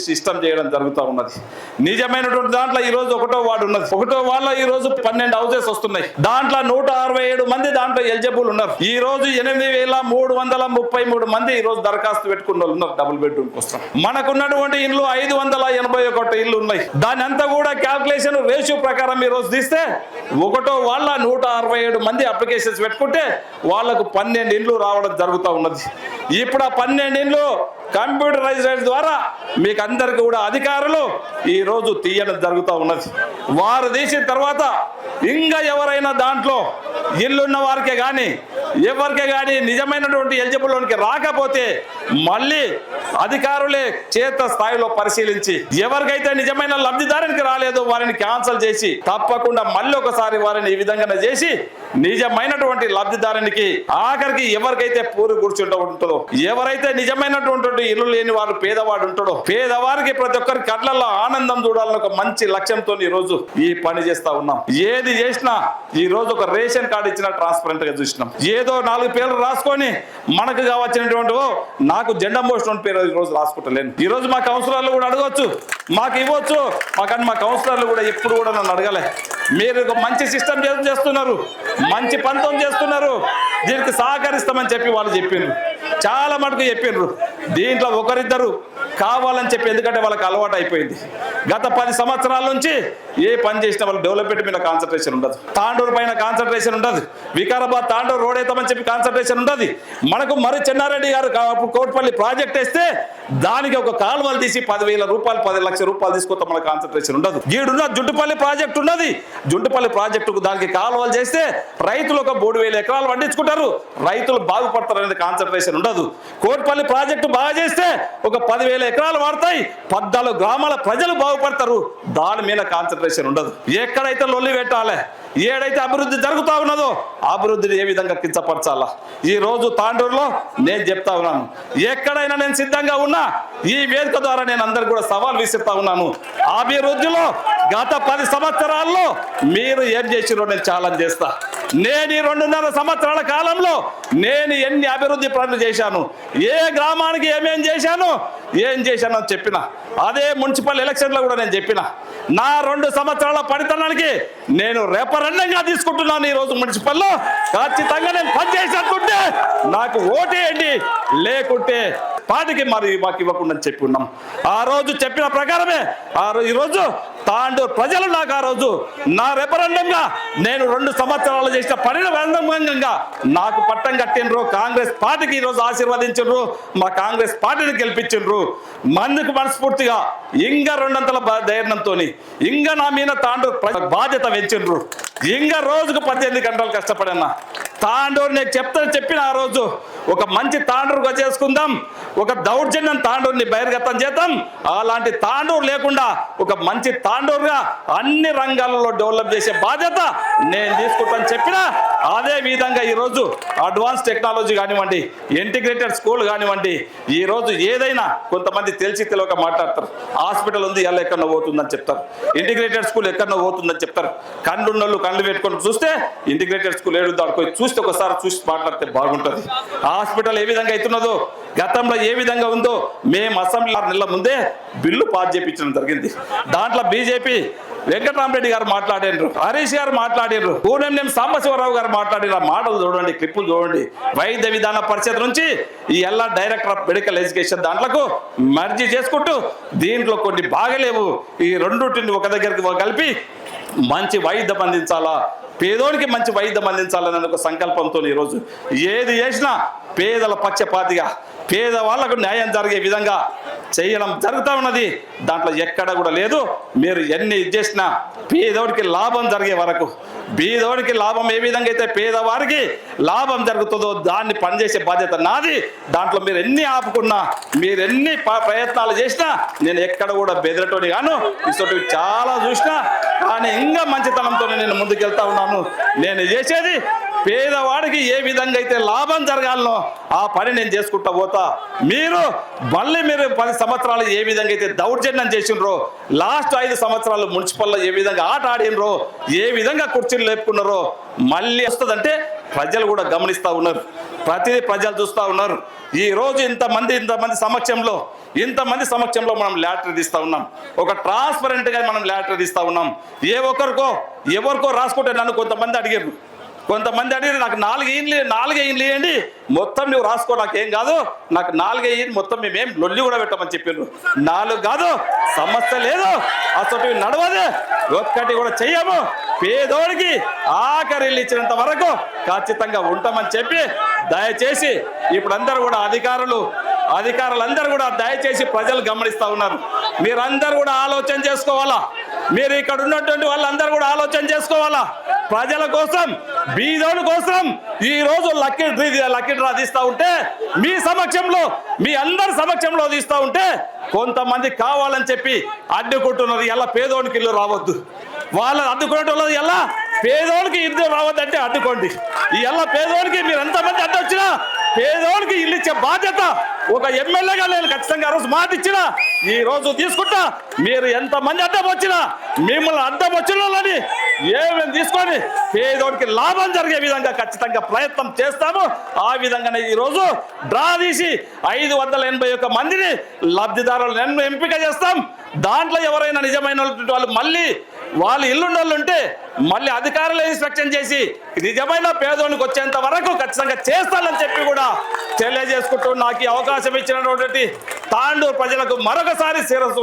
System చేయడం జరుగుతూ ఉన్నది. నిజమైనటువంటి దాంట్లో ఈ రోజు ఒకటో వార్డు ఉన్నది. ఒకటో వార్డులో ఈ రోజు 12 హౌసెస్ వస్తున్నాయి. దాంట్లో 167 మంది దాంట్లో ఎలిజిబుల్ ఉన్నారు. ఈ రోజు 8,333 మంది ఈ రోజు దరఖాస్తు పెట్టుకున్న వాళ్ళు ఉన్నారు డబుల్ బెడ్రూమ్ కోసం. మనకున్నటువంటి ఇల్లు 581 ఇల్లు ఉన్నాయి. దాని అంతా కూడా క్యాల్కులేషన్ రేషియో ప్రకారం ఈ రోజు తీస్తే ఒకటో వాళ్ళ 167 మంది అప్లికేషన్స్ పెట్టుకుంటే వాళ్లకు 12 ఇండ్లు రావడం జరుగుతూ ఉన్నది. ఇప్పుడు ఆ 12 ఇండ్లు కంప్యూటరైజ్డ్ ద్వారా మీకు అందరికి కూడా అధికారులు ఈ రోజు తీయడం జరుగుతూ ఉన్నది. వారు తీసిన తర్వాత ఇంకా ఎవరైనా దాంట్లో ఇల్లున్న వారికే కానీ ఎవరికే కానీ నిజమైనటువంటి ఎలిజిబుల్లోనికి రాకపోతే మళ్ళీ అధికారులే చేత స్థాయిలో పరిశీలించి ఎవరికైతే నిజమైన లబ్ధిదారునికి రాలేదో వారిని క్యాన్సల్ చేసి తప్పకుండా మళ్ళీ ఒకసారి వారిని ఈ విధంగా చేసి నిజమైనటువంటి లబ్ధిదారునికి ఆఖరికి ఎవరికైతే పూరి కూర్చుంటూ ఎవరైతే నిజమైనటువంటి ఇల్లు లేని వారు పేదవాడు ఉంటాడో పేదవారికి ప్రతి ఒక్కరి కళ్ళల్లో ఆనందం చూడాలని ఒక మంచి లక్ష్యంతో ఈ రోజు ఈ పని చేస్తా ఉన్నాం. ఏది చేసినా ఈ రోజు ఒక రేషన్ కార్డు ఇచ్చిన ట్రాన్స్పరెంట్ గా చూసినాం. ఏదో 4 పేర్లు రాసుకొని మనకు కావచ్చినటువంటి నాకు జెండా మోషన్ పేరు ఈ రోజు రాసుకుంటలేను. ఈ రోజు మా కౌన్సిలర్లు కూడా అడగవచ్చు, మాకు ఇవ్వచ్చు. కానీ మా కౌన్సిలర్లు కూడా ఎప్పుడు కూడా నన్ను అడగలే. మీరు మంచి సిస్టమ్ చేస్తున్నారు, మంచి పంతం చేస్తున్నారు, దీనికి సహకరిస్తామని చెప్పి వాళ్ళు చెప్పిండ్రు. చాలా మటుకు చెప్పిండ్రు. దీంట్లో ఒకరిద్దరు కావాలని చెప్పి, ఎందుకంటే వాళ్ళకి అలవాటు అయిపోయింది. గత 10 సంవత్సరాల నుంచి ఏ పని చేసినా వాళ్ళు డెవలప్మెంట్ మీద కాన్సన్ట్రేషన్ ఉండదు, తాండూరు పైన కాన్సన్ట్రేషన్ ఉండదు, వికారాబాద్ తాండూరు రోడ్ అవుతామని చెప్పి కాన్సన్ట్రేషన్ ఉండదు. మనకు మరి చెన్నారెడ్డి గారు కోట్పల్లి ప్రాజెక్ట్ వేస్తే దానికి ఒక కాలువలు తీసి 10,000 రూపాయలు 10 లక్షల రూపాయలు తీసుకొస్తాం, మన కాన్సన్ట్రేషన్ ఉండదు. ఈడున్న జుట్టుపల్లి ప్రాజెక్ట్ ఉన్నది, జుట్టుపల్లి ప్రాజెక్టుకు దానికి కాలువలు చేస్తే రైతులు ఒక 3,000 ఎకరాలు పండించుకుంటారు, రైతులు బాగుపడతారు అనేది కాన్సన్ట్రేషన్ ఉండదు. కోట్పల్లి ప్రాజెక్టు బాగా చేస్తే ఒక 10,000 ఎకరాలు వాడతాయి, 14 గ్రామాల ప్రజలు బాగుపడతారు, దాని మీద కాన్సన్ట్రేషన్ ఉండదు. ఎక్కడైతే లొల్లి పెట్టాలి, ఏడైతే అభివృద్ధి జరుగుతూ ఉన్నదో అభివృద్ధిని ఏ విధంగా కించపరచాలా ఈ రోజు తాండూరులో నేను చెప్తా ఉన్నాను. ఎక్కడైనా నేను సిద్ధంగా ఉన్నా ఈ వేదిక ద్వారా నేను అందరికి కూడా సవాల్ విసిరుతా ఉన్నాను. అభివృద్ధిలో గత 10 సంవత్సరాల్లో మీరు ఏం చేసిరో నేను ఛాలెంజ్ చేస్తా. నేను ఈ 2.5 సంవత్సరాల కాలంలో నేను ఎన్ని అభివృద్ధి పనులు చేశాను, ఏ గ్రామానికి ఏమేం చేశాను అని చెప్పిన. అదే మున్సిపల్ ఎలక్షన్లో కూడా నేను చెప్పిన. నా 2 సంవత్సరాల పనితనానికి నేను రెఫరెండంగా తీసుకుంటున్నాను. ఈ రోజు మున్సిపల్లో ఖచ్చితంగా నేను పనిచేసేటుంటే నాకు ఓటేయండి, లేకుంటే పార్టీకి మరి మాకు ఇవ్వకుండా చెప్పి ఉన్నాం. ఆ రోజు చెప్పిన ప్రకారమే ఈరోజు తాండూరు ప్రజలు నాకు ఆ రోజు నా రెఫరెండంగా నేను 2 సంవత్సరాలు చేసిన పరిణామంగా నాకు పట్టం కట్టిండ్రు. కాంగ్రెస్ పార్టీకి ఈరోజు ఆశీర్వదించు, మా కాంగ్రెస్ పార్టీని గెలిపించిండ్రు. మందుకు మనస్ఫూర్తిగా ఇంకా 200 ధైర్యంతో ఇంకా నా మీద తాండూరు బాధ్యత పెంచిండ్రు. ఇంకా రోజుకు 18 గంటలు కష్టపడన్నా తాండూరు నేను చెప్పిన ఆ రోజు ఒక మంచి తాండూరుగా చేసుకుందాం, ఒక దౌర్జన్యం తాండూరుని బహిర్గతం చేద్దాం. అలాంటి తాండూరు లేకుండా ఒక మంచి తాండూరుగా అన్ని రంగాలలో డెవలప్ చేసే బాధ్యత నేను తీసుకుంటాను చెప్పిన. అదే విధంగా ఈరోజు అడ్వాన్స్ టెక్నాలజీ కానివ్వండి, ఇంటిగ్రేటెడ్ స్కూల్ కానివ్వండి, ఈరోజు ఏదైనా కొంతమంది తెలిసి తెలియక మాట్లాడతారు. హాస్పిటల్ ఉంది ఎలా ఎక్కడో పోతుందని చెప్తారు, ఇంటిగ్రేటెడ్ స్కూల్ ఎక్కడో పోతుందని చెప్తారు. కళ్ళు పెట్టుకొని చూస్తే ఇంటిగ్రేటెడ్ స్కూల్ ఏడుద్దో అడుకొని చూస్తే ఒకసారి చూసి మాట్లాడితే బాగుంటుంది. హాస్పిటల్ ఏ విధంగా అవుతున్నదో, గతంలో ఏ విధంగా ఉందో మేము అసెంబ్లీ 6 నెలల ముందే బిల్లు పాస్ చేయించడం జరిగింది. దాంట్లో బీజేపీ వెంకటరామరెడ్డి గారు మాట్లాడారు, హరీష్ గారు మాట్లాడారు, పూర్ణం సాంబశివరావు గారు మాట్లాడిన మాటలు చూడండి, క్లిప్పులు చూడండి. వైద్య విధాన పరిషత్ నుంచి ఈ ఎలా డైరెక్టర్ ఆఫ్ మెడికల్ ఎడ్యుకేషన్ దాంట్లకు మర్జీ చేసుకుంటూ దీంట్లో కొన్ని బాగలేవు, ఈ రెండుటిని ఒక దగ్గరికి కలిపి మంచి వైద్యం అందించాలా, పేదోడికి మంచి వైద్యం అందించాలనే ఒక సంకల్పంతో ఈరోజు ఏది చేసినా పేదల పక్షపాతిగా పేదవాళ్లకు న్యాయం జరిగే విధంగా చేయడం జరుగుతూ ఉన్నది. దాంట్లో ఎక్కడ కూడా లేదు. మీరు ఎన్ని చేసినా పేదోడికి లాభం జరిగే వరకు, బీదోడికి లాభం ఏ విధంగా అయితే పేదవారికి లాభం జరుగుతుందో దాన్ని పనిచేసే బాధ్యత నాది. దాంట్లో మీరు ఎన్ని ఆపుకున్నా, మీరు ఎన్ని ప్రయత్నాలు చేసినా నేను ఎక్కడ కూడా బెదిరటోని గాను, ఇటువంటి చాలా చూసినా. కానీ ఇంకా మంచితనంతో నేను ముందుకెళ్తా ఉన్నాను. నేను చేసేది పేదవాడికి ఏ విధంగా అయితే లాభం జరగాలనో ఆ పని నేను చేసుకుంటా పోతా. మీరు 10 సంవత్సరాలు ఏ విధంగా అయితే దౌర్జన్యం చేసినరో, లాస్ట్ 5 సంవత్సరాలు మున్సిపల్లో ఏ విధంగా ఆట ఆడినరో, ఏ విధంగా కుర్చీలు లేపుకున్నారో మళ్ళీ వస్తుందంటే ప్రజలు కూడా గమనిస్తూ ఉన్నారు. ప్రతిదీ ప్రజలు చూస్తూ ఉన్నారు. ఈ రోజు ఇంతమంది ఇంతమంది సమక్షంలో మనం లాటరీ తీస్తా ఉన్నాం. ఒక ట్రాన్స్పరెంట్ గా మనం లాటరీ తీస్తా ఉన్నాం. ఎవరికో రాసుకుంటే నన్ను కొంతమంది అడిగారు నాకు 4 ఇండ్లు ఇవ్వండి, మొత్తం నువ్వు రాసుకో, నాకేం కాదు, నాకు 4 ఇవ్వండి, మొత్తం మేమేం లొల్లి కూడా పెట్టమని చెప్పారు. 4 కాదు, సమస్య లేదు, అసలు నడవదు, ఒక్కటి కూడా చెయ్యము. పేదోడికి ఆఖరి ఇల్లు ఇచ్చినంత వరకు ఖచ్చితంగా ఉంటామని చెప్పి దయచేసి ఇప్పుడు అందరూ కూడా అధికారులందరూ కూడా దయచేసి ప్రజలు గమనిస్తా ఉన్నారు. మీరందరూ కూడా ఆలోచన చేసుకోవాలా. మీరు ఇక్కడ ఉన్నటువంటి వాళ్ళందరూ కూడా ఆలోచన చేసుకోవాలా. ప్రజల కోసం, బీదోడు కోసం ఈ రోజు లక్కీ డ్రా తీస్తా ఉంటే మీ అందరి సమక్షంలో తీస్తా ఉంటే కొంతమంది కావాలని చెప్పి అడ్డుకుంటున్నారు. ఎలా పేదోడికి ఇల్లు రావద్దు, వాళ్ళని అడ్డుకునేటోళ్ళది ఎలా పేదోడికి ఇల్లు రావద్దంటే అడ్డుకోండి. ఎలా పేదోడికి మీరు ఎంతమంది అడ్డు వచ్చినా పేదోడికి ఇల్లు ఇచ్చే బాధ్యత ఒక ఎమ్మెల్యేగా నేను ఖచ్చితంగా ఆ రోజు మాట ఇచ్చినా ఈ రోజు తీసుకుంటా. మీరు ఎంతమంది అడ్డం వచ్చినా మిమ్మల్ని అడ్డం వచ్చిన వాళ్ళని ఏమేమి తీసుకొని పేదోడికి లాభం జరిగే విధంగా ఖచ్చితంగా ప్రయత్నం చేస్తాము. ఆ విధంగానే ఈ రోజు డ్రా తీసి 581 మందిని లబ్ధిదారులను ఎంపిక చేస్తాం. దాంట్లో ఎవరైనా నిజమైన వాళ్ళు మళ్ళీ వాళ్ళు ఇల్లుండోళ్ళు ఉంటే మళ్ళీ అధికారులు ఇన్స్పెక్షన్ చేసి నిజమైన పేదోనికి వచ్చేంత వరకు ఖచ్చితంగా చేస్తానని చెప్పి కూడా తెలియజేసుకుంటూ నాకు ఈ అవకాశం ఇచ్చినటువంటి తాండూరు ప్రజలకు మరొకసారి శిరస్సు